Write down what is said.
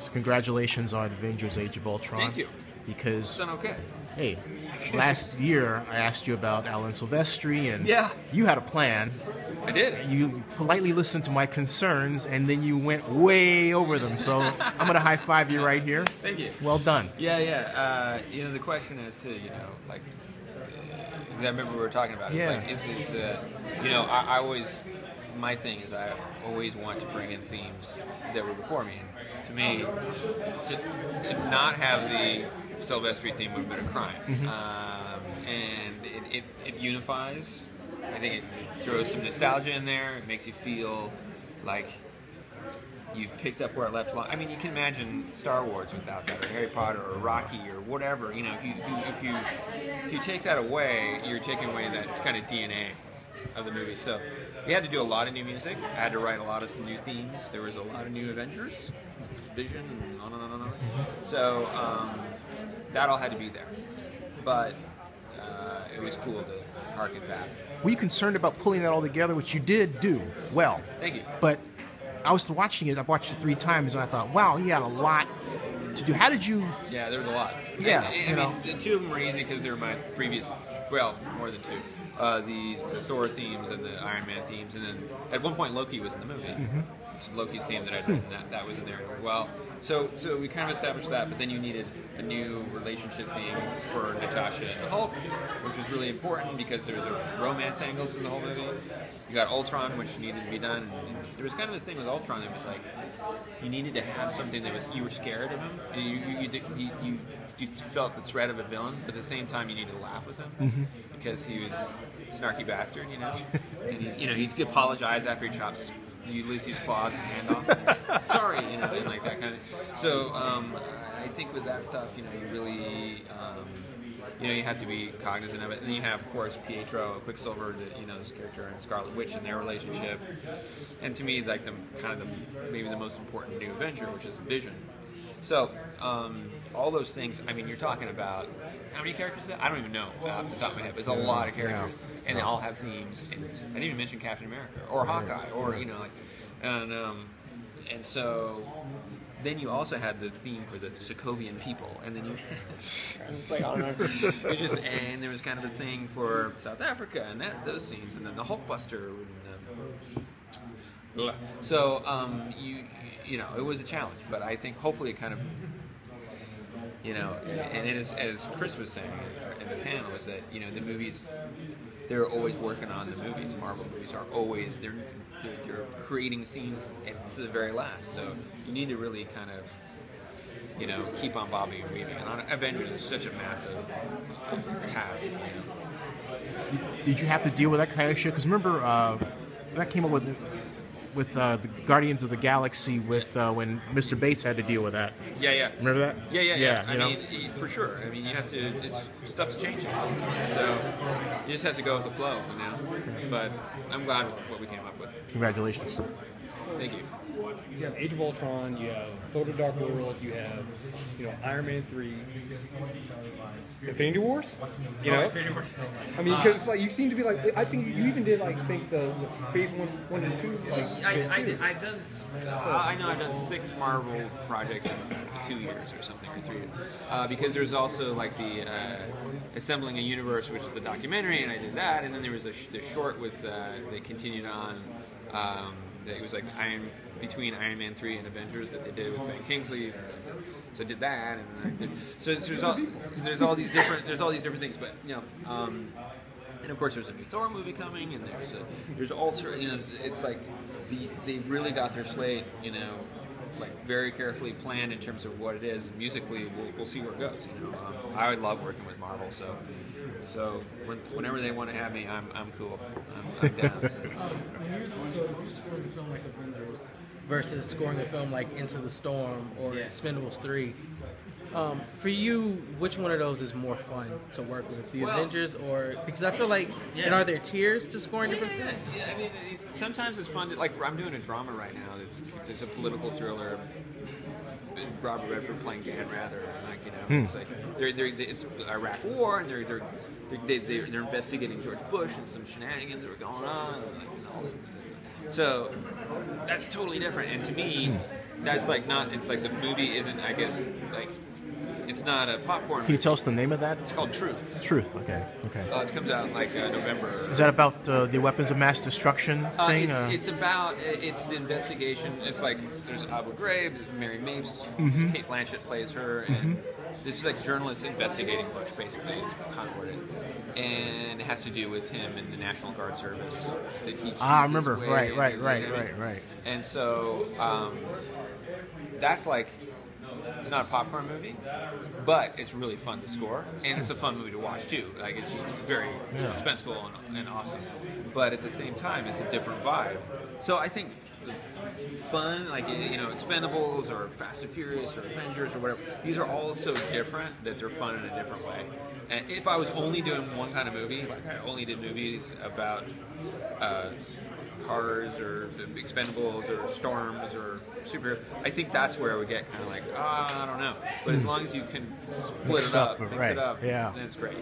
So congratulations on Avengers: Age of Ultron. Thank you. Because It's done okay. hey, last year I asked you about Alan Silvestri, and Yeah. you had a plan. I did. You politely listened to my concerns, and then you went way over them. So I'm going to high five you right here. Thank you. Well done. Yeah, yeah. The question is to, like, I remember we were talking about it. Yeah. It's like, I always, my thing is I always want to bring in themes that were before me. And to me, to not have the Silvestri theme would have been a crime. And it unifies. I think it throws some nostalgia in there. It makes you feel like you've picked up where it left off. I mean, you can imagine Star Wars without that, or Harry Potter, or Rocky, or whatever. If you take that away, you're taking away that kind of DNA of the movie. So we had to do a lot of new music. I had to write a lot of new themes. There was a lot of new Avengers, Vision, and on and on and on. So that all had to be there. But it was cool to harken back. Were you concerned about pulling that all together, which you did do well? Thank you. But I was watching it. I watched it 3 times, and I thought, wow, he had a lot to do. How did you? Yeah, there was a lot. Yeah, I mean, the 2 of them were easy because they were my previous. Well, more than 2. The Thor themes and the Iron Man themes, and then at one point Loki was in the movie. It's Loki's theme that I'd written, that was in there as well. So we kind of established that, but then you needed a new relationship theme for Natasha and the Hulk, which was really important because there was a romance angle to the whole movie. You got Ultron, which needed to be done. And there was kind of a thing with Ultron that was like, you needed to have something that was, you were scared of him. You felt the threat of a villain, but at the same time you needed to laugh with him because he was a snarky bastard, And he'd apologize after he chops Ulysses' claws and hand off. Sorry, and like that kind of. So I think with that stuff, you really, you have to be cognizant of it. And then you have, of course, Pietro, Quicksilver, this character, and Scarlet Witch and their relationship. And to me, like maybe the most important new Avenger, which is Vision. So all those things. I mean, you're talking about how many characters is that? I don't even know off the top of my head. But it's a lot of characters, and they all have themes. And I didn't even mention Captain America or Hawkeye or and so then you also had the theme for the Sokovian people, and then you and there was kind of a thing for South Africa and those scenes, and then the Hulkbuster. So it was a challenge, but I think hopefully it kind of and it is, as Chris was saying in the panel, is that the movies, they're always working on the movies. Marvel movies are always they're creating scenes to the very last. So you need to really kind of keep on bobbing and weaving. And on Avengers is such a massive task. Did you have to deal with that kind of shit? Because remember that came up with the Guardians of the Galaxy with when Mr. Bates had to deal with that. Yeah. Remember that? Yeah. I mean, for sure. I mean, you have to. Stuff's changing, so you just have to go with the flow, But I'm glad with what we came up with. Congratulations. Thank you. You have Age of Ultron, you have Thor: The Dark World, you have Iron Man 3, Infinity Wars. Infinity Wars. I mean, because you seem to be like, I think you even did think the phase 1 and 2. I've done. I know I've done 6 Marvel projects in 2 years or something, or 3 years. Because there's also the Assembling a Universe, which is the documentary, and I did that, and then there was the short with they continued on. It was between Iron Man 3 and Avengers that they did with Ben Kingsley. So I did that, and then I did. So there's all these different things, but and of course there's a new Thor movie coming, and there's also it's like they've really got their slate very carefully planned in terms of what it is, and musically we'll see where it goes. I would love working with Marvel, so whenever they want to have me, I'm cool. I'm down. When you're scoring a film like Avengers versus scoring a film like Into the Storm or Expendables 3, for you, which one of those is more fun to work with? The Avengers or... Because I feel like... And are there tiers to scoring different films? Yeah, I mean, sometimes it's fun to... I'm doing a drama right now. It's a political thriller. Robert Redford playing Dan Rather. It's like... It's Iraq War, and they're investigating George Bush and some shenanigans that were going on. And all this. So that's totally different. And to me, that's like not. It's like the movie isn't. I guess like it's not a popcorn. Can you tell us the name of that? It's called Truth. Truth. Okay. Okay. It comes out in like November. Is that about the weapons of mass destruction thing? It's about it's the investigation. It's like there's Abu Ghraib, there's Mary Mapes, Kate Blanchett plays her, and this is like journalists investigating Bush. Basically, it's kind of what it is, and it has to do with him in the National Guard service. That he I remember. cheated his way Right. in. And so that's like. It's not a popcorn movie, but it's really fun to score, and it's a fun movie to watch too. Like it's just very suspenseful and awesome, but at the same time, it's a different vibe. So I think fun, like Expendables or Fast and Furious or Avengers or whatever. These are all so different that they're fun in a different way. And if I was only doing one kind of movie, like I only did movies about cars or Expendables or Storms or superheroes, I think that's where I would get kind of like, I don't know. But as long as you can split it up, mix it up, yeah, then it's great.